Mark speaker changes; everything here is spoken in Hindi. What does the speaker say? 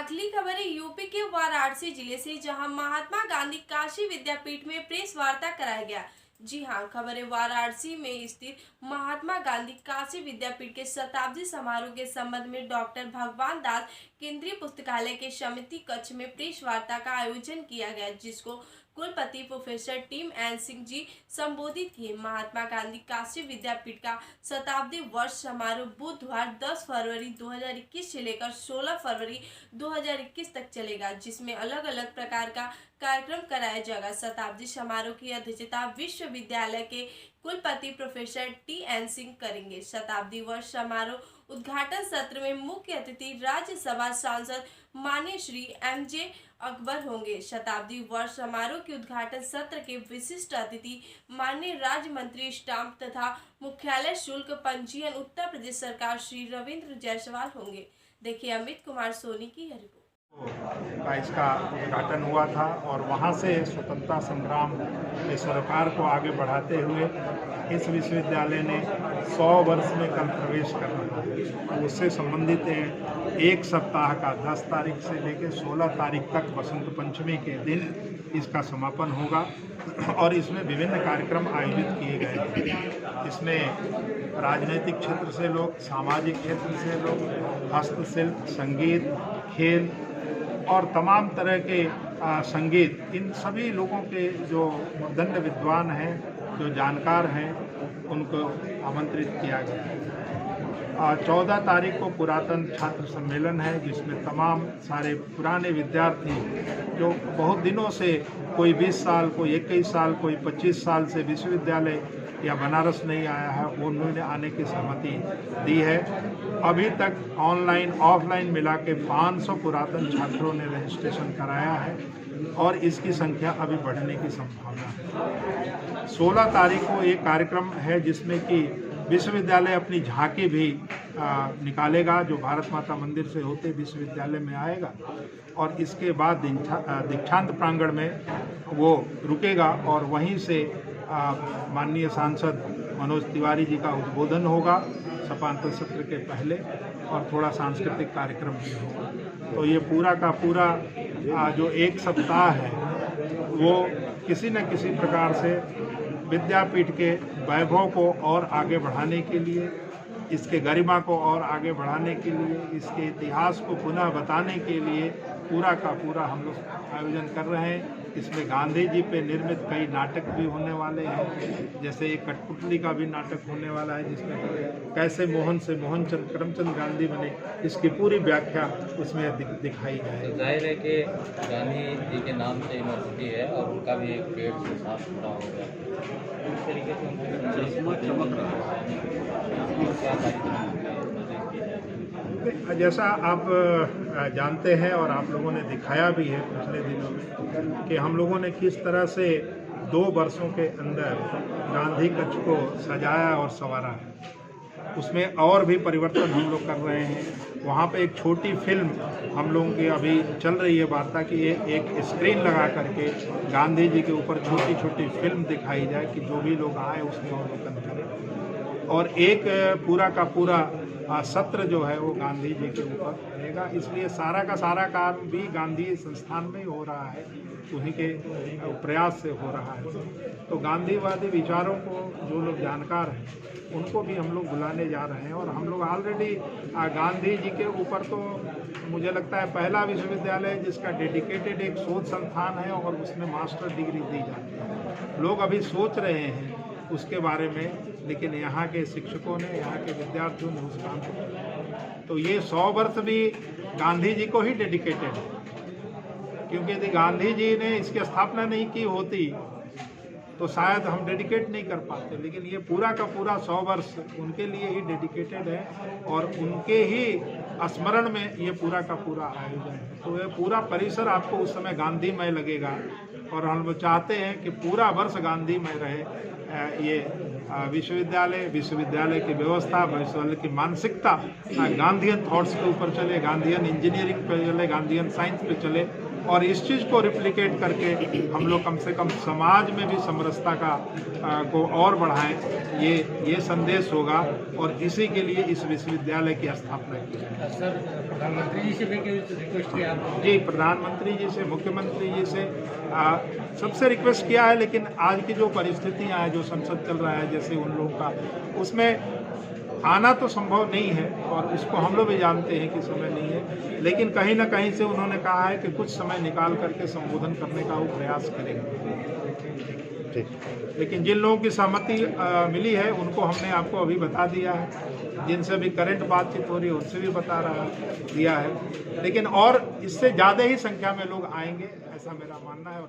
Speaker 1: अगली खबर है यूपी के वाराणसी जिले से, जहां महात्मा गांधी काशी विद्यापीठ में प्रेस वार्ता कराया गया। जी हां, खबर है वाराणसी में स्थित महात्मा गांधी काशी विद्यापीठ के शताब्दी समारोह के संबंध में डॉक्टर भगवान दास केंद्रीय पुस्तकालय के समिति कक्ष में प्रेस वार्ता का आयोजन किया गया, जिसको कुलपति professor team N Singh ji संबोधित किए। महात्मा गांधी काशी विद्यापीठ का शताब्दी वर्ष समारोह बुधवार 10 फरवरी 2021 से लेकर 16 फरवरी 2021 तक चलेगा, जिसमें अलग अलग प्रकार का कार्यक्रम कराया जाएगा। शताब्दी समारोह की अध्यक्षता विश्वविद्यालय के कुलपति प्रोफेसर टी एन सिंह करेंगे। शताब्दी वर्ष समारोह उद्घाटन सत्र में मुख्य अतिथि राज्यसभा सांसद माननीय श्री एमजे अकबर होंगे। शताब्दी वर्ष समारोह के उद्घाटन सत्र के विशिष्ट अतिथि माननीय राज्य मंत्री स्टाम्प तथा मुख्यालय शुल्क पंजीयन उत्तर प्रदेश सरकार श्री रविंद्र जायसवाल होंगे। देखिए अमित कुमार सोनी की यह रिपोर्ट।
Speaker 2: का इसका उद्घाटन हुआ था और वहाँ से स्वतंत्रता संग्राम के सरोकार को आगे बढ़ाते हुए इस विश्वविद्यालय ने 100 वर्ष में कल प्रवेश कर रहा है। उससे संबंधित एक सप्ताह का 10 तारीख से लेकर 16 तारीख तक वसंत पंचमी के दिन इसका समापन होगा और इसमें विभिन्न कार्यक्रम आयोजित किए गए हैं। इसमें राजनीतिक क्षेत्र से लोग, सामाजिक क्षेत्र से लोग, हस्तशिल्प, संगीत, खेल और तमाम तरह के संगीत, इन सभी लोगों के जो मूर्धन्य विद्वान हैं, जो जानकार हैं, उनको आमंत्रित किया गया है। 14 तारीख को पुरातन छात्र सम्मेलन है, जिसमें तमाम सारे पुराने विद्यार्थी जो बहुत दिनों से, कोई 20 साल, कोई 21 साल, कोई 25 साल से विश्वविद्यालय या बनारस नहीं आया है, उन्होंने आने की सहमति दी है। अभी तक ऑनलाइन ऑफलाइन मिला के 500 पुरातन छात्रों ने रजिस्ट्रेशन कराया है और इसकी संख्या अभी बढ़ने की संभावना है। 16 तारीख को एक कार्यक्रम है जिसमें कि विश्वविद्यालय अपनी झांकी भी निकालेगा, जो भारत माता मंदिर से होते विश्वविद्यालय में आएगा और इसके बाद दीक्षांत प्रांगण में वो रुकेगा और वहीं से माननीय सांसद मनोज तिवारी जी का उद्बोधन होगा सपांतर सत्र के पहले और थोड़ा सांस्कृतिक कार्यक्रम भी होगा। तो ये पूरा का पूरा जो एक सप्ताह है वो किसी न किसी प्रकार से विद्यापीठ के वैभव को और आगे बढ़ाने के लिए, इसके गरिमा को और आगे बढ़ाने के लिए, इसके इतिहास को पुनः बताने के लिए पूरा का पूरा हम लोग आयोजन कर रहे हैं। इसमें गांधी जी पे निर्मित कई नाटक भी होने वाले हैं, जैसे एक कठपुतली का भी नाटक होने वाला है जिसमें कैसे मोहन से मोहनचंद करमचंद गांधी बने, इसकी पूरी व्याख्या उसमें दिखाई जाएगी।
Speaker 3: जाहिर है कि गांधी जी के नाम से यूनिवर्सिटी है और उनका भी एक पेड़ से साफ सुथरा हो गया, इस तरीके से
Speaker 2: जैसा आप जानते हैं और आप लोगों ने दिखाया भी है पिछले दिनों में कि हम लोगों ने किस तरह से 2 वर्षों के अंदर गांधी कक्ष को सजाया और संवारा है। उसमें और भी परिवर्तन हम लोग कर रहे हैं। वहाँ पे एक छोटी फिल्म हम लोगों की अभी चल रही है वार्ता की, एक स्क्रीन लगा करके गांधी जी के ऊपर छोटी छोटी फिल्म दिखाई जाए कि जो भी लोग आए उसमें अवलोकन करें और एक पूरा का पूरा सत्र जो है वो गांधी जी के ऊपर रहेगा। इसलिए सारा का सारा काम भी गांधी संस्थान में ही हो रहा है, उन्हीं के प्रयास से हो रहा है। तो गांधीवादी विचारों को जो लोग जानकार हैं उनको भी हम लोग बुलाने जा रहे हैं और हम लोग ऑलरेडी गांधी जी के ऊपर तो मुझे लगता है पहला विश्वविद्यालय जिसका डेडिकेटेड एक शोध संस्थान है और उसमें मास्टर डिग्री दी जाती है। लोग अभी सोच रहे हैं उसके बारे में, लेकिन यहाँ के शिक्षकों ने, यहाँ के विद्यार्थियों ने उस काम को किया। तो ये 100 वर्ष भी गांधी जी को ही डेडिकेटेड है, क्योंकि यदि गांधी जी ने इसकी स्थापना नहीं की होती तो शायद हम डेडिकेट नहीं कर पाते, लेकिन ये पूरा का पूरा 100 वर्ष उनके लिए ही डेडिकेटेड है और उनके ही स्मरण में ये पूरा का पूरा आयोजन है। तो ये पूरा परिसर आपको उस समय गांधीमय लगेगा और हम चाहते हैं कि पूरा वर्ष गांधीमय रहे। ये विश्वविद्यालय की व्यवस्था, विश्वविद्यालय की मानसिकता गांधीयन थॉट्स के ऊपर चले, गांधीयन इंजीनियरिंग पे चले, गांधीयन साइंस पे चले और इस चीज़ को रिप्लिकेट करके हम लोग कम से कम समाज में भी समरसता को और बढ़ाएं, ये संदेश होगा और इसी के लिए इस विश्वविद्यालय की स्थापना की है।
Speaker 4: सर, प्रधानमंत्री जी से भी रिक्वेस्ट किया आपने?
Speaker 2: जी, प्रधानमंत्री जी से, मुख्यमंत्री जी से सबसे रिक्वेस्ट किया है, लेकिन आज की जो परिस्थितियां हैं, जो संसद चल रहा है जैसे उन लोगों का, उसमें आना तो संभव नहीं है और उसको हम लोग भी जानते हैं कि समय नहीं है, लेकिन कहीं ना कहीं से उन्होंने कहा है कि कुछ समय निकाल करके संबोधन करने का वो प्रयास करेंगे। लेकिन जिन लोगों की सहमति मिली है उनको हमने आपको अभी बता दिया है, जिनसे भी करंट बातचीत हो रही है उनसे भी दिया है, लेकिन और इससे ज़्यादा ही संख्या में लोग आएंगे ऐसा मेरा मानना है।